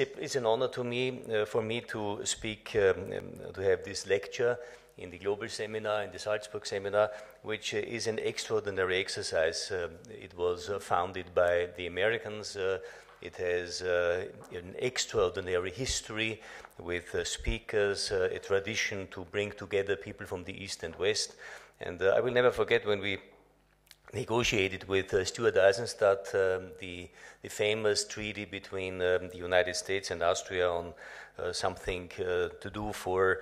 it's an honor to me, for me to speak, to have this lecture in the Global Seminar, in the Salzburg Seminar, which is an extraordinary exercise. It was founded by the Americans. It has an extraordinary history with speakers, a tradition to bring together people from the East and West. And I will never forget when we negotiated with Stuart Eisenstadt the famous treaty between the United States and Austria on something to do for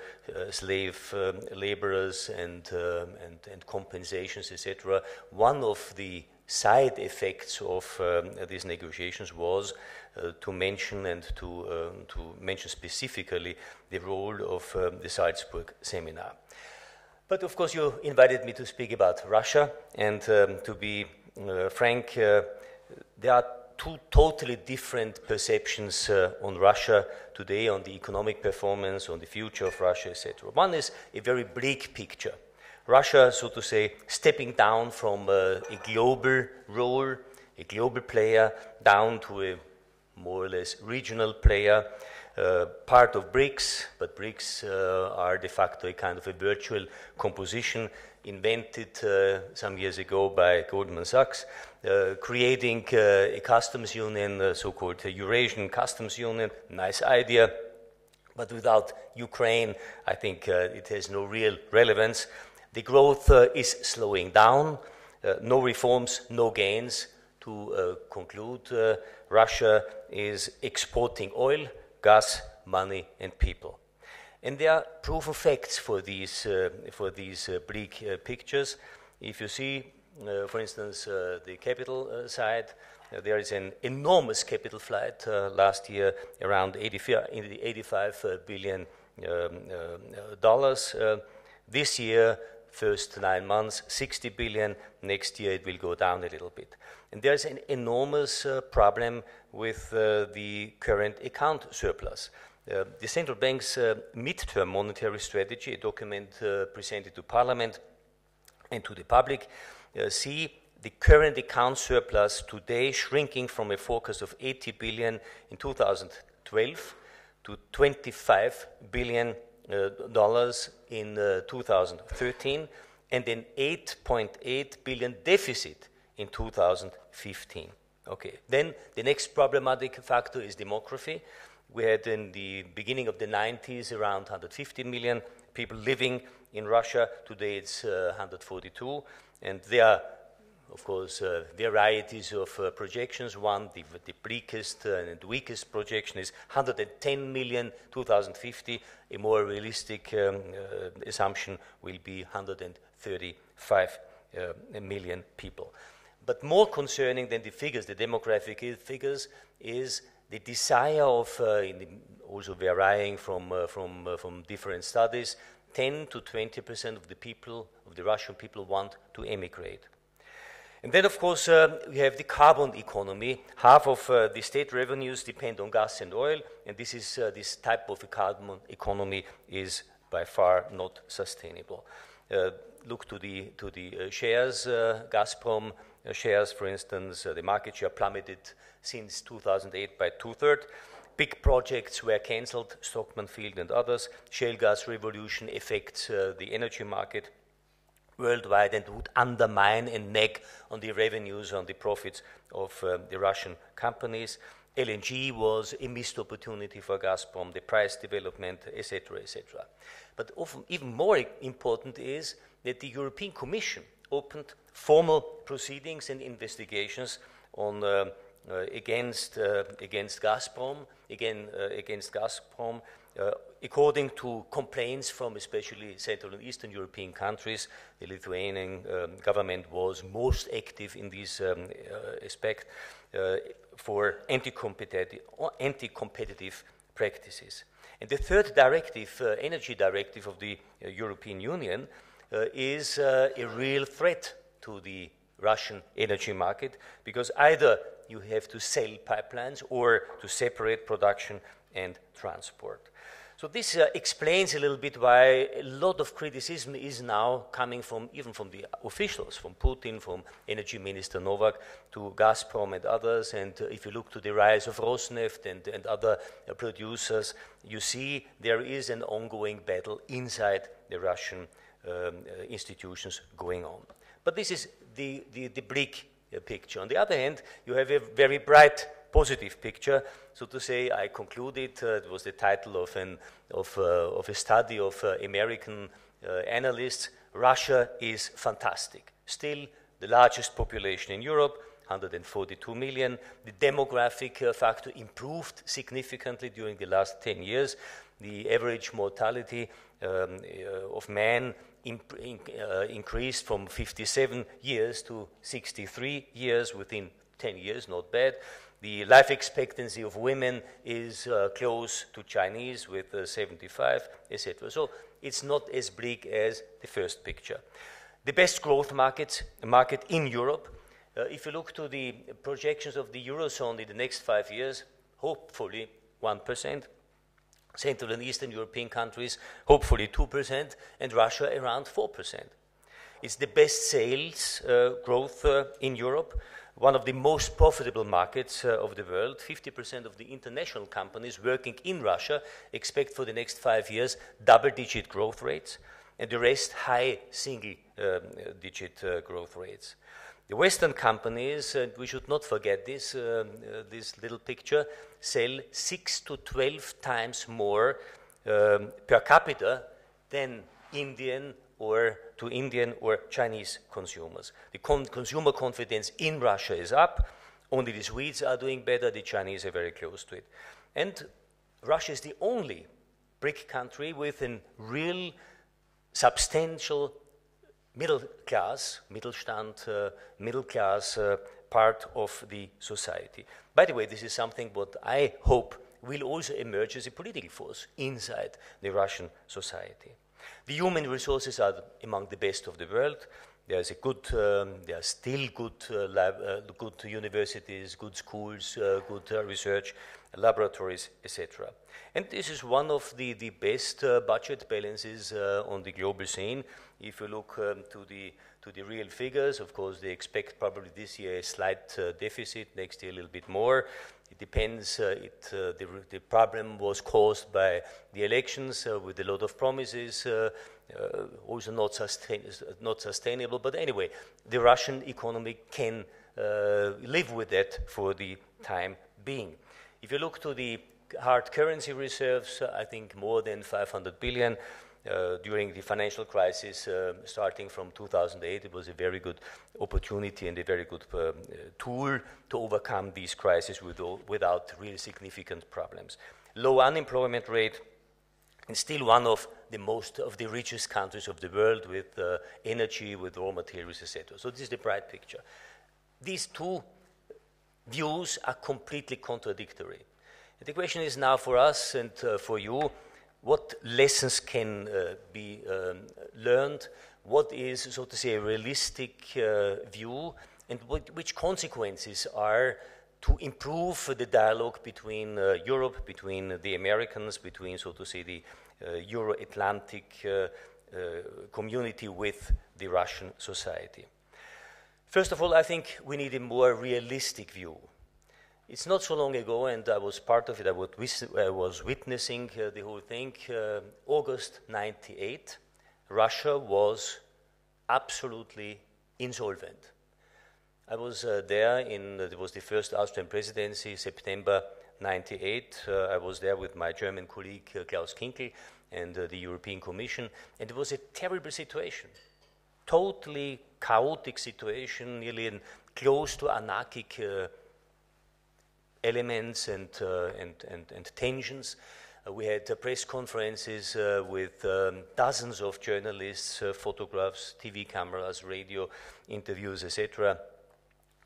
slave laborers and compensations, etc. One of the side effects of these negotiations was to mention and to mention specifically the role of the Salzburg Seminar. But of course, you invited me to speak about Russia, and to be frank, there are two totally different perceptions on Russia today, on the economic performance, on the future of Russia, etc. One is a very bleak picture. Russia, so to say, stepping down from a global role, a global player, down to a more or less regional player, part of BRICS, but BRICS are de facto a kind of a virtual composition invented some years ago by Goldman Sachs, creating a customs union, so-called Eurasian Customs Union. Nice idea, but without Ukraine, I think it has no real relevance. The growth is slowing down, no reforms, no gains. To conclude, Russia is exporting oil, gas, money, and people. And there are proven facts for these bleak pictures. If you see, for instance, the capital side, there is an enormous capital flight last year, around $85 billion. This year, first 9 months, 60 billion. Next year, it will go down a little bit. And there's an enormous problem with the current account surplus. The central bank's midterm monetary strategy, a document presented to Parliament and to the public, see the current account surplus today shrinking from a forecast of 80 billion in 2012 to $25 billion in 2013, and an 8.8 billion deficit in 2015. Okay. Then the next problematic factor is demography. We had in the beginning of the 90s around 150 million people living in Russia. Today it's 142, and there are, of course, varieties of projections. One, the bleakest and weakest projection is 110 million 2050. A more realistic assumption will be 135 million people. But more concerning than the figures, the demographic figures, is the desire of, also varying from different studies, 10 to 20% of the people, of the Russian people, want to emigrate. And then, of course, we have the carbon economy. Half of the state revenues depend on gas and oil, and this type of a carbon economy is by far not sustainable. Look to the shares, Gazprom shares, for instance, the market share plummeted since 2008 by 2/3. Big projects were cancelled, Stockman Field and others. Shale gas revolution affects the energy market worldwide and would undermine and nag on the revenues, on the profits of the Russian companies. LNG was a missed opportunity for Gazprom, the price development, etc., etc. But often, even more important is that the European Commission opened formal proceedings and investigations on against Gazprom, according to complaints from especially Central and Eastern European countries. The Lithuanian government was most active in this aspect for anti-competitive practices. And the third directive, energy directive of the European Union, is a real threat to the Russian energy market, because either you have to sell pipelines or to separate production and transport. So this explains a little bit why a lot of criticism is now coming from, even from the officials, from Putin, from Energy Minister Novak, to Gazprom and others. And if you look to the rise of Rosneft and other producers, you see there is an ongoing battle inside the Russian institutions going on. But this is the bleak picture. On the other hand, you have a very bright positive picture. So to say, I concluded, it was the title of a study of American analysts, Russia is fantastic. Still the largest population in Europe, 142 million. The demographic factor improved significantly during the last 10 years. The average mortality of men increased from 57 years to 63 years within 10 years, not bad. The life expectancy of women is close to Chinese with 75, etc. So it's not as bleak as the first picture. The best growth market in Europe, if you look to the projections of the Eurozone in the next 5 years, hopefully 1%. Central and Eastern European countries, hopefully 2%, and Russia around 4%. It's the best sales growth in Europe. One of the most profitable markets of the world. 50% of the international companies working in Russia expect for the next 5 years double-digit growth rates, and the rest high single-digit growth rates. The Western companies, and we should not forget this, this little picture, sell 6 to 12 times more per capita than Indian or Chinese consumers. The consumer confidence in Russia is up. Only the Swedes are doing better. The Chinese are very close to it. And Russia is the only BRIC country with a real substantial middle class, Mittelstand, middle class part of the society. By the way, this is something what I hope will also emerge as a political force inside the Russian society. The human resources are among the best of the world. There are still good universities, good schools, good research laboratories, etc. And this is one of the best budget balances on the global scene. If you look to the real figures, of course, they expect probably this year a slight deficit, next year a little bit more. It depends. The problem was caused by the elections with a lot of promises, also not sustainable. But anyway, the Russian economy can live with that for the time being. If you look to the hard currency reserves, I think more than 500 billion. During the financial crisis, starting from 2008, it was a very good opportunity and a very good tool to overcome these crises without really significant problems. Low unemployment rate, and still one of the richest countries of the world with energy, with raw materials, etc. So this is the bright picture. These two views are completely contradictory. And the question is now for us and for you, what lessons can be learned? What is, so to say, a realistic view? And which consequences are to improve the dialogue between Europe, between the Americans, between, so to say, the Euro-Atlantic community with the Russian society? First of all, I think we need a more realistic view. It's not so long ago, and I was part of it, I was witnessing the whole thing. August 98, Russia was absolutely insolvent. I was there it was the first Austrian presidency, September 98. I was there with my German colleague Klaus Kinkel and the European Commission, and it was a terrible situation. Totally chaotic situation, nearly close to anarchic elements and tensions. We had press conferences with dozens of journalists, photographs, TV cameras, radio interviews, etc.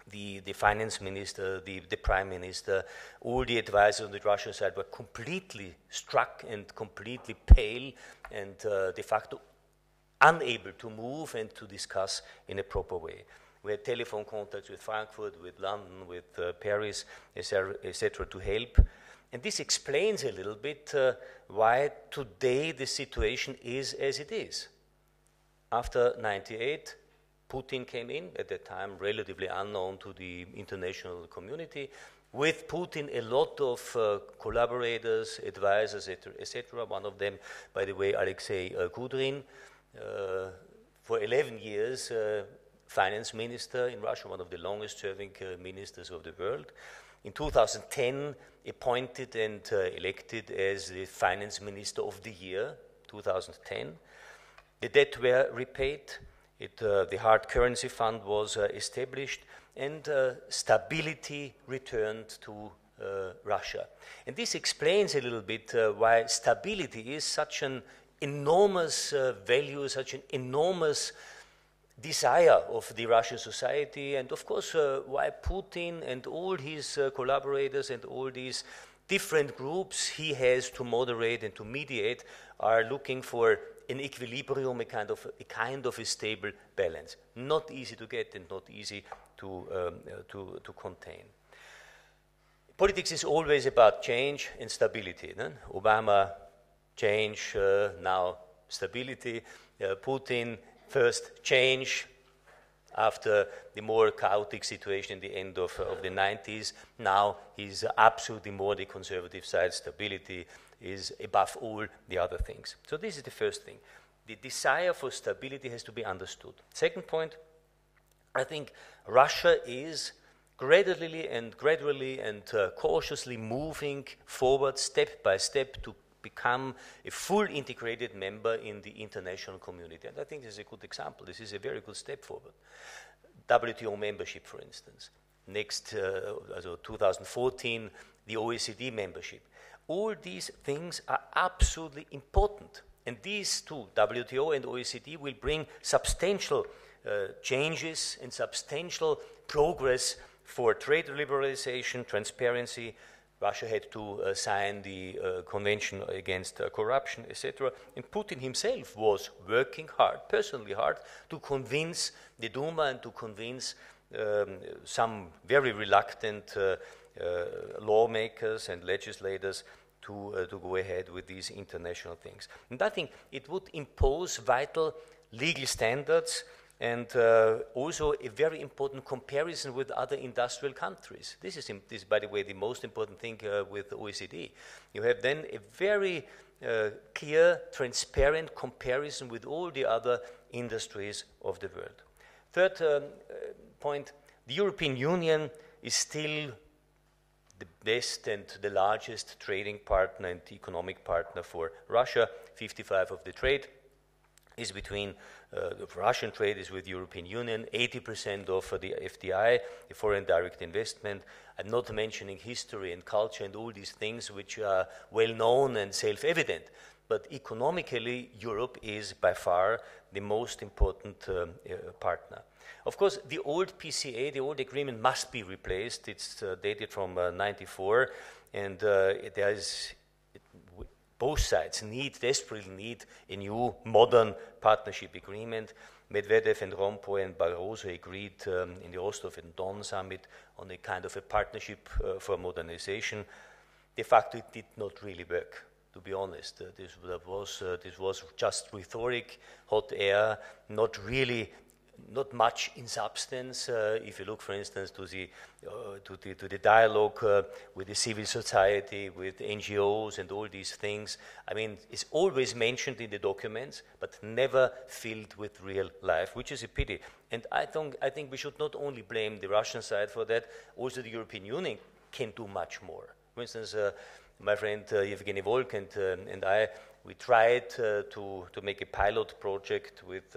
The finance minister, the prime minister, all the advisors on the Russian side were completely struck and completely pale and de facto unable to move and to discuss in a proper way. We had telephone contacts with Frankfurt, with London, with Paris, etc., to help. And this explains a little bit why today the situation is as it is. After 98, Putin came in, at that time relatively unknown to the international community. With Putin, a lot of collaborators, advisors, etc. One of them, by the way, Alexei Kudrin, for 11 years, finance minister in Russia, one of the longest-serving ministers of the world. In 2010, appointed and elected as the finance minister of the year, 2010. The debt were repaid. The hard currency fund was established, and stability returned to Russia. And this explains a little bit why stability is such an enormous value, such an enormous desire of the Russian society, and of course why Putin and all his collaborators and all these different groups he has to moderate and to mediate are looking for an equilibrium, a kind of a stable balance. Not easy to get and not easy to contain. Politics is always about change and stability. No? Obama, change, now stability. Putin, first change after the more chaotic situation in the end of the 90s. Now he's absolutely more the conservative side. Stability is above all the other things. So this is the first thing. The desire for stability has to be understood. Second point, I think Russia is gradually and cautiously moving forward step by step to become a full integrated member in the international community. And I think this is a good example. This is a very good step forward. WTO membership, for instance. Next, 2014, the OECD membership. All these things are absolutely important. And these two, WTO and OECD, will bring substantial changes and substantial progress for trade liberalization, transparency. Russia had to sign the Convention Against Corruption, etc. And Putin himself was working hard, personally hard, to convince the Duma and to convince some very reluctant lawmakers and legislators to go ahead with these international things. And I think it would impose vital legal standards and also a very important comparison with other industrial countries. This is, by the way, the most important thing with the OECD. You have then a very clear, transparent comparison with all the other industries of the world. Third point, the European Union is still the best and the largest trading partner and economic partner for Russia. 55% of the trade is between the Russian trade is with the European Union, 80% of the FDI, the foreign direct investment. I'm not mentioning history and culture and all these things which are well known and self-evident. But economically, Europe is by far the most important partner. Of course, the old PCA, the old agreement, must be replaced. It's dated from '94, and there is both sides desperately need a new modern partnership agreement. Medvedev and Rompuy and Barroso agreed in the Rostov-on-Don summit on a kind of a partnership for modernization. De facto, it did not really work, to be honest. This was just rhetoric, hot air, not much in substance. If you look, for instance, to the dialogue with the civil society, with NGOs and all these things, I mean, it's always mentioned in the documents, but never filled with real life, which is a pity. And I think we should not only blame the Russian side for that, also the European Union can do much more. For instance, my friend Evgeny Volk and I, we tried to make a pilot project with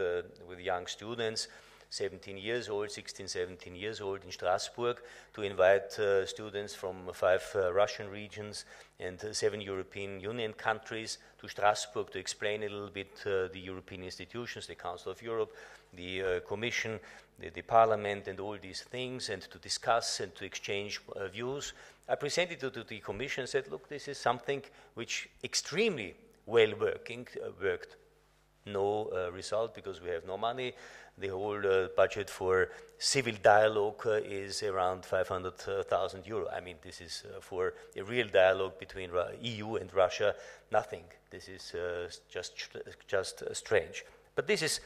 young students, 17 years old, 16, 17 years old in Strasbourg, to invite students from 5 Russian regions and 7 European Union countries to Strasbourg to explain a little bit the European institutions, the Council of Europe, the Commission, the Parliament, and all these things, and to discuss and to exchange views. I presented it to the Commission and said, look, this is something which extremely well worked. no result because we have no money. The whole budget for civil dialogue is around 500,000 euro. I mean, this is for a real dialogue between EU and Russia, nothing. This is just strange. But this is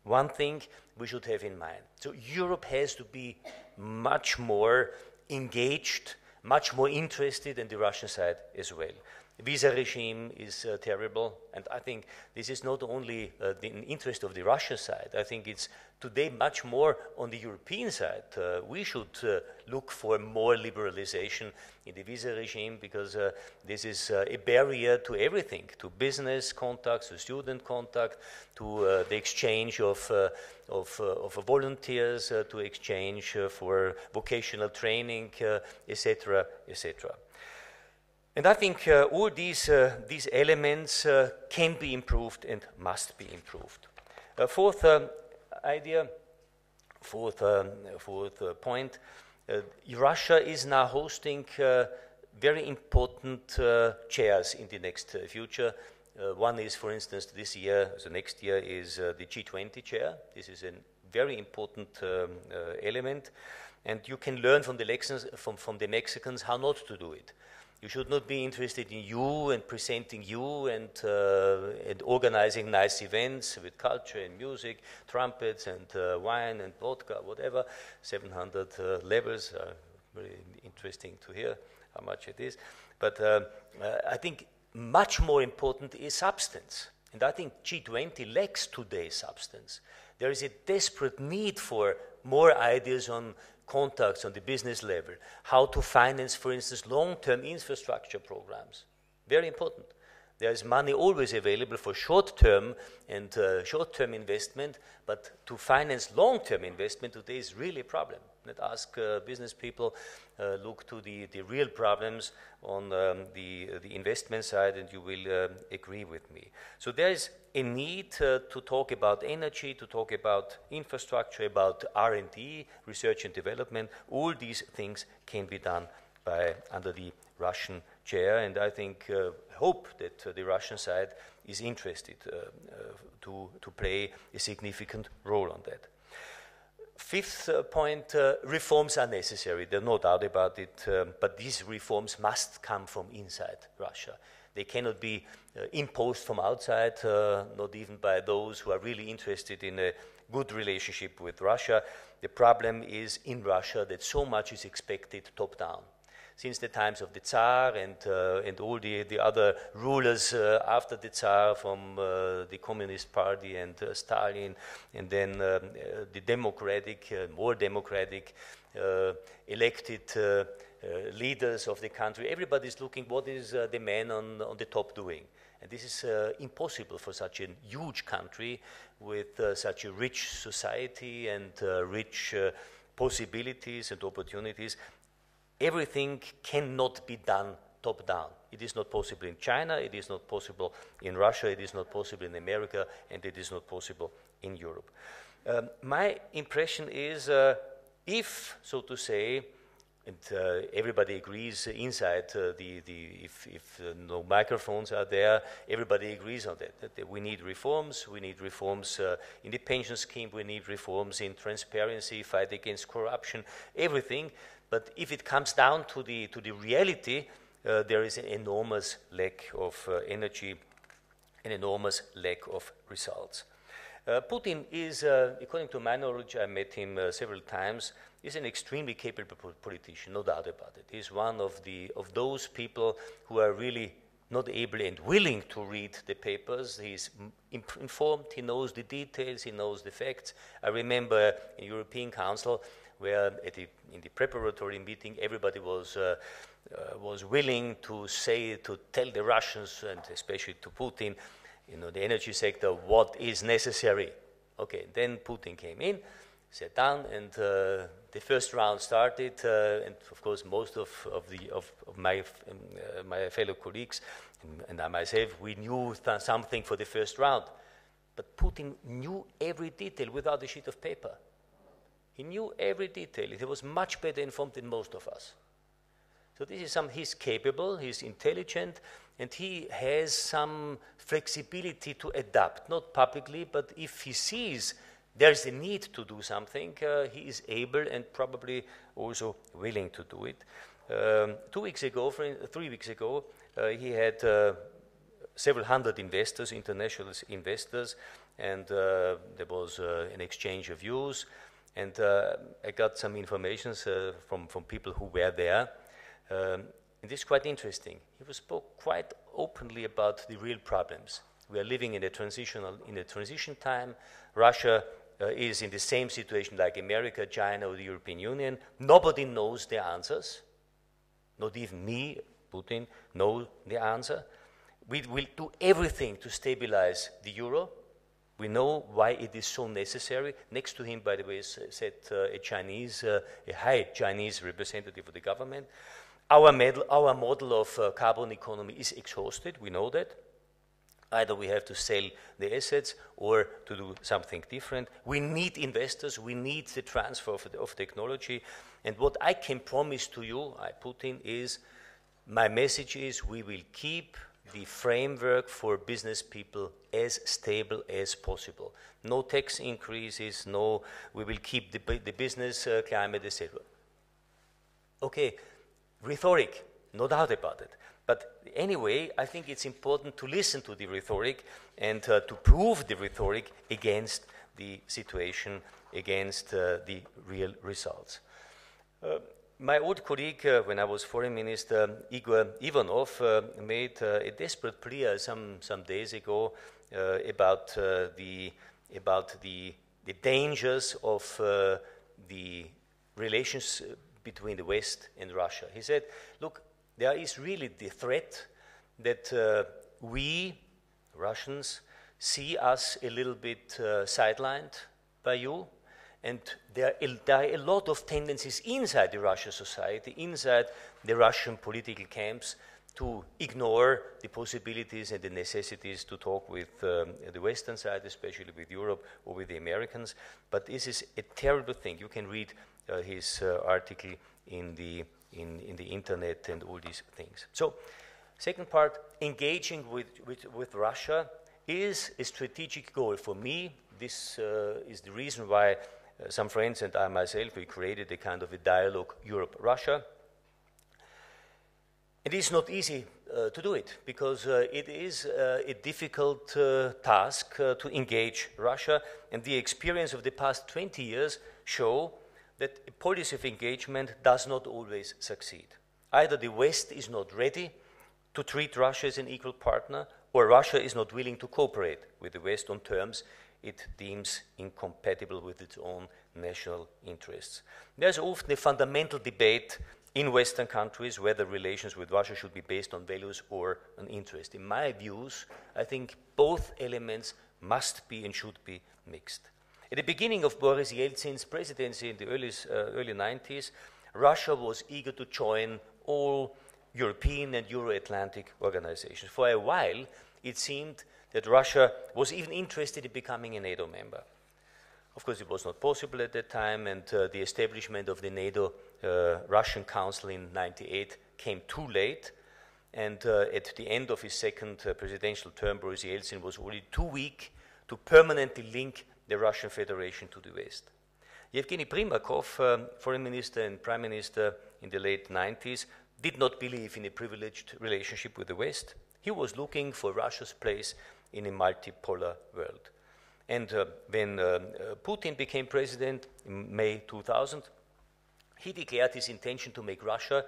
one thing we should have in mind. So Europe has to be much more engaged, much more interested in the Russian side as well. The visa regime is terrible, and I think this is not only the interest of the Russian side. I think it's today much more on the European side. We should look for more liberalization in the visa regime because this is a barrier to everything, to business contacts, to student contact, to the exchange of volunteers, to exchange for vocational training, etc., etc. And I think all these elements can be improved and must be improved. Fourth point, Russia is now hosting very important chairs in the next future. One is, for instance, this year, so next year is the G20 chair. This is a very important element, and you can learn from the lessons from the Mexicans how not to do it. You should not be interested in you and presenting you and organizing nice events with culture and music, trumpets and wine and vodka, whatever. 700 levels are very interesting to hear how much it is. But I think much more important is substance. And I think G20 lacks today's substance. There is a desperate need for more ideas on contacts on the business level, how to finance, for instance, long-term infrastructure programs. Very important. There is money always available for short-term and short-term investment, but to finance long-term investment today is really a problem. Let's ask business people, look to the real problems on the investment side, and you will agree with me. So there is a need to talk about energy, to talk about infrastructure, about R&D, research and development. All these things can be done under the Russian chair, and I think, hope that the Russian side is interested to play a significant role on that. Fifth point, reforms are necessary. There's no doubt about it, but these reforms must come from inside Russia. They cannot be imposed from outside, not even by those who are really interested in a good relationship with Russia. The problem is in Russia that so much is expected top-down. Since the times of the Tsar and all the other rulers after the Tsar, from the Communist Party and Stalin, and then the democratic, more democratic, elected leaders of the country, everybody's looking what is the man on the top doing. And this is impossible for such a huge country with such a rich society and rich possibilities and opportunities. Everything cannot be done top-down. It is not possible in China, it is not possible in Russia, it is not possible in America, and it is not possible in Europe. My impression is if, so to say, and everybody agrees inside, if no microphones are there, everybody agrees on that we need reforms in the pension scheme, we need reforms in transparency, fight against corruption, everything. But if it comes down to the reality, there is an enormous lack of energy, an enormous lack of results. Putin is, according to my knowledge, I met him several times, is an extremely capable politician, no doubt about it. He's one of those people who are really not able and willing to read the papers. He's informed, he knows the details, he knows the facts. I remember in European Council, where in the preparatory meeting, everybody was willing to tell the Russians, and especially to Putin, the energy sector, what is necessary. Okay, then Putin came in, sat down, and the first round started, and of course most of my fellow colleagues and I myself, we knew something for the first round, but Putin knew every detail without a sheet of paper. He knew every detail. He was much better informed than most of us. So this is he's capable, he's intelligent, and he has some flexibility to adapt, not publicly, but if he sees there's a need to do something, he is able and probably also willing to do it. 3 weeks ago, he had several hundred investors, international investors, and there was an exchange of views. And I got some information from people who were there. And this is quite interesting. He spoke quite openly about the real problems. We are living in a transition time. Russia is in the same situation like America, China, or the European Union. Nobody knows the answers. Not even me, Putin, know the answer. We will do everything to stabilize the euro. We know why it is so necessary. Next to him, by the way, sat a high Chinese representative of the government. Our model of carbon economy is exhausted. We know that. Either we have to sell the assets or to do something different. We need investors. We need the transfer of technology. And what I can promise to you, Putin, is my message is we will keep the framework for business people as stable as possible. No tax increases, we will keep the business climate as stable. Okay, rhetoric, no doubt about it. But anyway, I think it's important to listen to the rhetoric and to prove the rhetoric against the situation, against the real results. My old colleague, when I was foreign minister, Igor Ivanov, made a desperate plea some days ago about the dangers of the relations between the West and Russia. He said, look, there is really the threat that we, Russians, see us a little bit sidelined by you. And there are a lot of tendencies inside the Russian society, inside the Russian political camps, to ignore the possibilities and the necessities to talk with the Western side, especially with Europe or with the Americans. But this is a terrible thing. You can read his article in the internet and all these things. So, second part, engaging with Russia is a strategic goal for me. This is the reason why some friends and I myself, we created a kind of a dialogue Europe-Russia. It is not easy to do it because it is a difficult task to engage Russia, and the experience of the past 20 years show that a policy of engagement does not always succeed. Either the West is not ready to treat Russia as an equal partner, or Russia is not willing to cooperate with the West on terms it deems incompatible with its own national interests. There's often a fundamental debate in Western countries whether relations with Russia should be based on values or on interest. In my views, I think both elements must be and should be mixed. At the beginning of Boris Yeltsin's presidency in the early 90s, Russia was eager to join all European and Euro-Atlantic organizations. For a while, it seemed that Russia was even interested in becoming a NATO member. Of course, it was not possible at that time, and the establishment of the NATO Russian Council in 1998 came too late, and at the end of his second presidential term, Boris Yeltsin was already too weak to permanently link the Russian Federation to the West. Yevgeny Primakov, foreign minister and prime minister in the late 90s, did not believe in a privileged relationship with the West. He was looking for Russia's place in a multipolar world. And when Putin became president in May 2000, he declared his intention to make Russia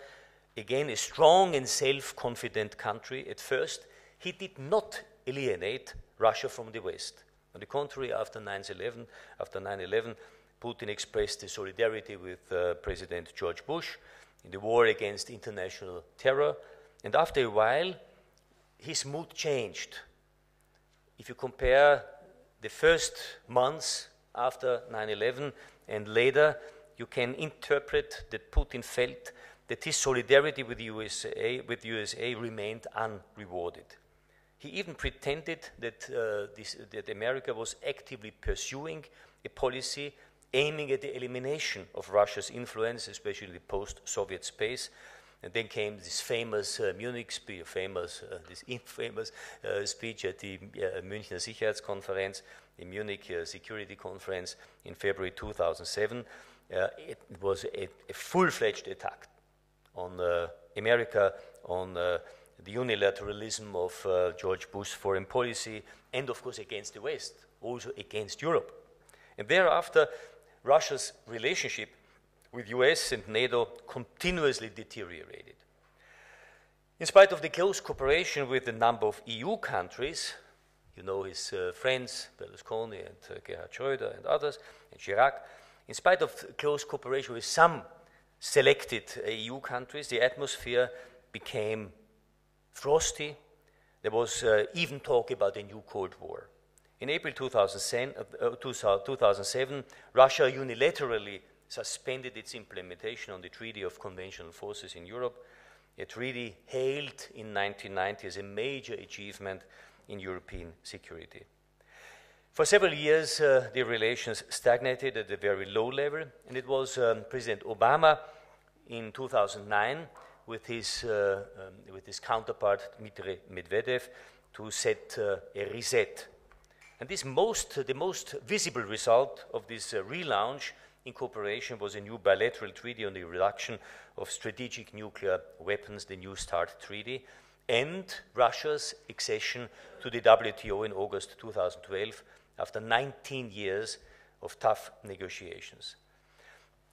again a strong and self-confident country. At first, he did not alienate Russia from the West. On the contrary, after 9/11, Putin expressed his solidarity with President George Bush in the war against international terror. And after a while, his mood changed. If you compare the first months after 9/11 and later, you can interpret that Putin felt that his solidarity with the USA remained unrewarded. He even pretended that America was actively pursuing a policy aiming at the elimination of Russia's influence, especially the post-Soviet space. And then came this famous Munich speech, this infamous speech at the Münchner Sicherheitskonferenz, the Munich Security Conference in February 2007. It was a full-fledged attack on America, on the unilateralism of George Bush's foreign policy, and of course against the West, also against Europe. And thereafter, Russia's relationship with US and NATO continuously deteriorated. In spite of the close cooperation with a number of EU countries, you know his friends, Berlusconi and Gerhard Schröder and others, and Chirac, in spite of close cooperation with some selected EU countries, the atmosphere became frosty. There was even talk about a new Cold War. In April 2007, Russia unilaterally suspended its implementation on the Treaty of Conventional Forces in Europe, a treaty hailed in 1990 as a major achievement in European security. For several years, the relations stagnated at a very low level, and it was President Obama in 2009 with his counterpart Dmitry Medvedev to set a reset. And the most visible result of this relaunch in cooperation was a new bilateral treaty on the reduction of strategic nuclear weapons, the New START Treaty, and Russia's accession to the WTO in August 2012 after 19 years of tough negotiations.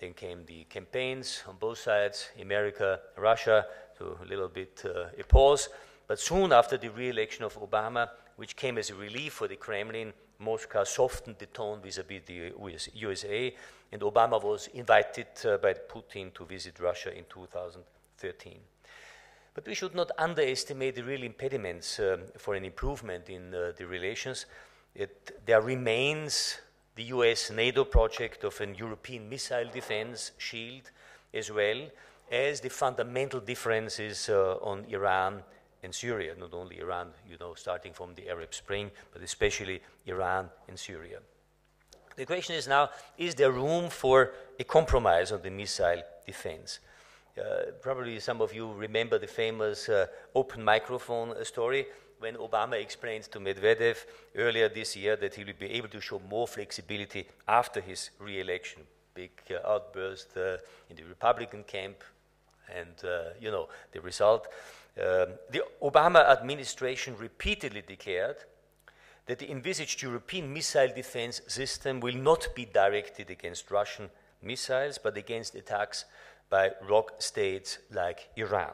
Then came the campaigns on both sides, America, Russia, to a little bit a pause. But soon after the re-election of Obama, which came as a relief for the Kremlin, Moscow softened the tone vis-à-vis the USA, and Obama was invited by Putin to visit Russia in 2013. But we should not underestimate the real impediments for an improvement in the relations. There remains the US-NATO project of an European missile defense shield, as well as the fundamental differences on Iran and Syria, not only Iran, you know, starting from the Arab Spring, but especially Iran and Syria. The question is now, is there room for a compromise on the missile defense? Probably some of you remember the famous open microphone story when Obama explained to Medvedev earlier this year that he will be able to show more flexibility after his re-election. Big outburst in the Republican camp, and you know the result. The Obama administration repeatedly declared that the envisaged European missile defense system will not be directed against Russian missiles, but against attacks by rogue states like Iran.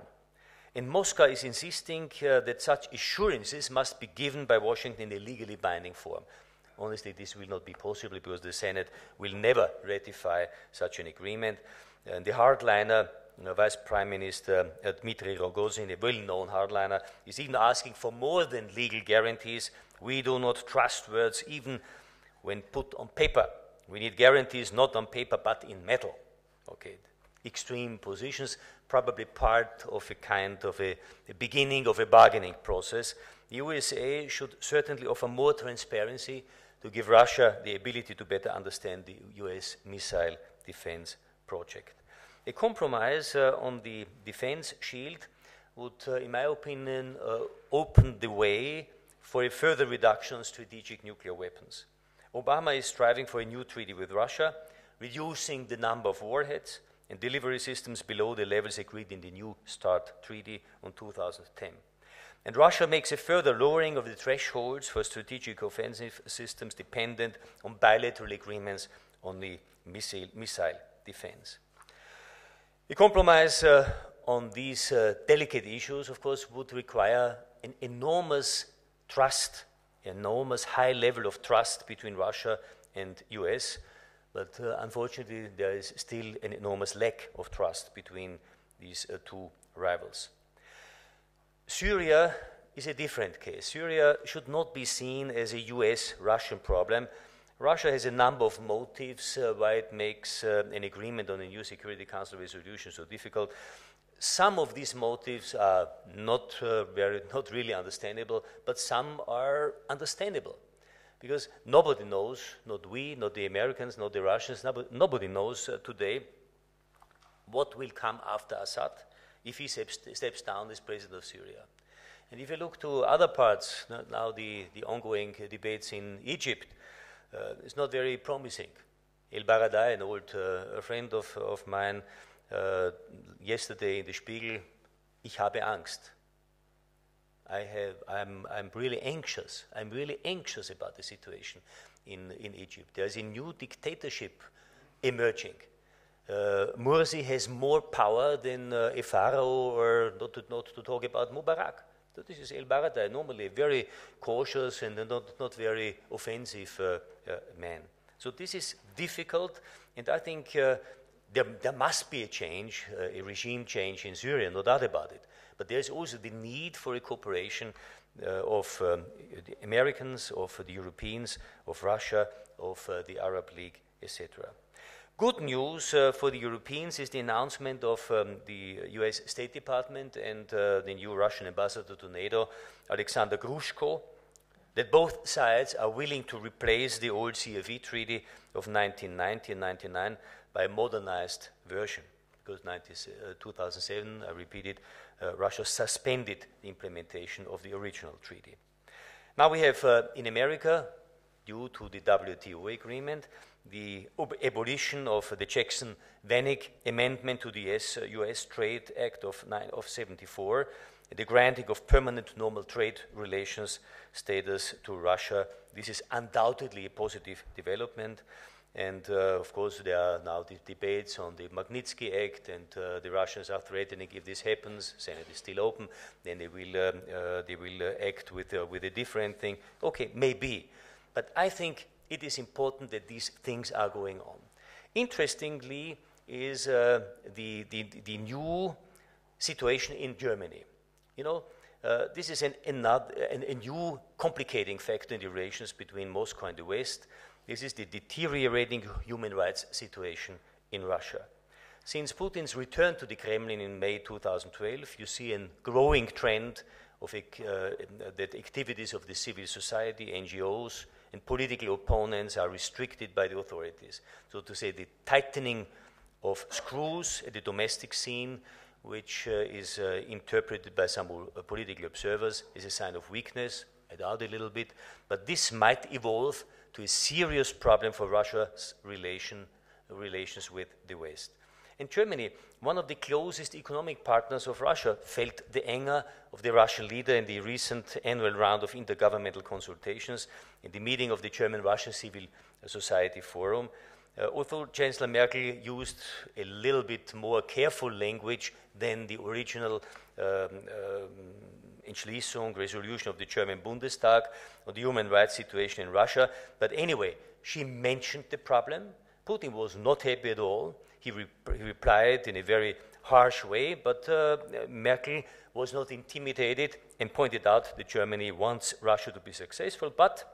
And Moscow is insisting that such assurances must be given by Washington in a legally binding form. Honestly, this will not be possible because the Senate will never ratify such an agreement. And the hardliner, Vice Prime Minister Dmitry Rogozin, a well-known hardliner, is even asking for more than legal guarantees. We do not trust words even when put on paper. We need guarantees not on paper but in metal. Okay, extreme positions, probably part of a kind of a beginning of a bargaining process. The USA should certainly offer more transparency to give Russia the ability to better understand the US missile defense project. A compromise on the defense shield would, in my opinion, open the way for a further reduction on strategic nuclear weapons. Obama is striving for a new treaty with Russia, reducing the number of warheads and delivery systems below the levels agreed in the New START Treaty on 2010. And Russia makes a further lowering of the thresholds for strategic offensive systems dependent on bilateral agreements on the missile defense. The compromise on these delicate issues, of course, would require an enormous trust, enormous high level of trust between Russia and US, but unfortunately there is still an enormous lack of trust between these two rivals. Syria is a different case. Syria should not be seen as a US-Russian problem. Russia has a number of motives why it makes an agreement on a new Security Council resolution so difficult. Some of these motives are not really understandable, but some are understandable. Because nobody knows, not we, not the Americans, not the Russians, nobody knows today what will come after Assad if he steps down as president of Syria. And if you look to other parts, now the ongoing debates in Egypt, it's not very promising. El Baradei, an old friend of mine, yesterday in the Spiegel, ich habe Angst. I'm really anxious. I'm really anxious about the situation in Egypt. There's a new dictatorship emerging. Morsi has more power than a pharaoh, or not to talk about Mubarak. So this is El Baradei, normally very cautious and not very offensive man. So this is difficult, and I think there must be a change, a regime change in Syria, no doubt about it. But there's also the need for a cooperation of the Americans, of the Europeans, of Russia, of the Arab League, etc. Good news for the Europeans is the announcement of the US State Department and the new Russian ambassador to NATO, Alexander Grushko, that both sides are willing to replace the old CFE treaty of 1990 and 1999 by a modernized version. Because 2007, I repeated, Russia suspended the implementation of the original treaty. Now we have in America, due to the WTO agreement, the abolition of the Jackson-Vanik Amendment to the US Trade Act of 74, the granting of permanent normal trade relations status to Russia. This is undoubtedly a positive development. And of course, there are now the debates on the Magnitsky Act, and the Russians are threatening if this happens, Senate is still open, then they will act with a different thing. Okay, maybe. But I think it is important that these things are going on. Interestingly is the new situation in Germany. You know, this is a new complicating factor in the relations between Moscow and the West. This is the deteriorating human rights situation in Russia. Since Putin's return to the Kremlin in May 2012, you see a growing trend of that activities of the civil society, NGOs, and political opponents are restricted by the authorities. So to say, the tightening of screws at the domestic scene, which is interpreted by some political observers as a sign of weakness. I doubt a little bit, but this might evolve to a serious problem for Russia's relations with the West. In Germany, one of the closest economic partners of Russia felt the anger of the Russian leader in the recent annual round of intergovernmental consultations in the meeting of the German-Russian Civil Society Forum. Although Chancellor Merkel used a little bit more careful language than the original Entschließung, resolution of the German Bundestag on the human rights situation in Russia. But anyway, she mentioned the problem. Putin was not happy at all. He replied in a very harsh way, but Merkel was not intimidated and pointed out that Germany wants Russia to be successful, but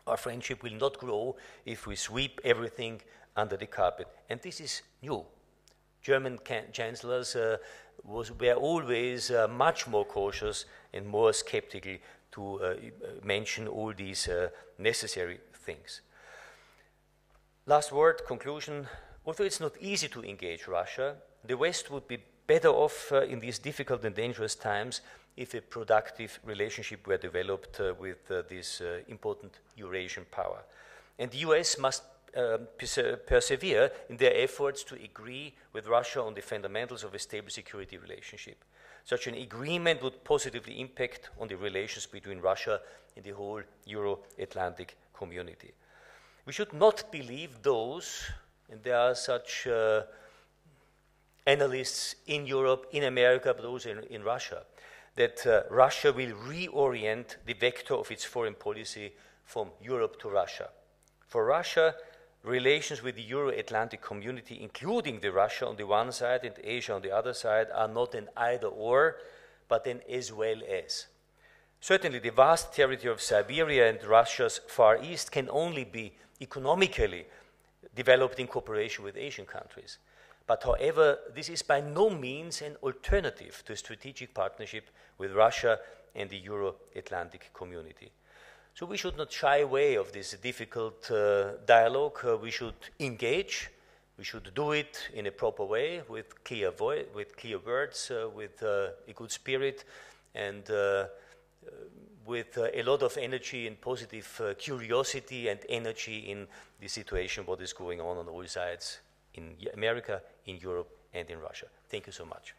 our friendship will not grow if we sweep everything under the carpet. And this is new. German chancellors were always much more cautious and more skeptical to mention all these necessary things. Last word, conclusion. Although it's not easy to engage Russia, the West would be better off in these difficult and dangerous times if a productive relationship were developed with this important Eurasian power. And the US must persevere in their efforts to agree with Russia on the fundamentals of a stable security relationship. Such an agreement would positively impact on the relations between Russia and the whole Euro-Atlantic community. We should not believe those, and there are such analysts in Europe, in America, but also in Russia, that Russia will reorient the vector of its foreign policy from Europe to Russia. For Russia, relations with the Euro-Atlantic community, including the Russia on the one side and Asia on the other side, are not an either-or, but an as well as. Certainly, the vast territory of Siberia and Russia's Far East can only be economically developed in cooperation with Asian countries. But however, this is by no means an alternative to a strategic partnership with Russia and the Euro-Atlantic community. So we should not shy away of this difficult dialogue. We should engage We should do it in a proper way, with clear words, with a good spirit, and with a lot of energy and positive curiosity and energy in the situation, what is going on all sides in America, in Europe, and in Russia. Thank you so much.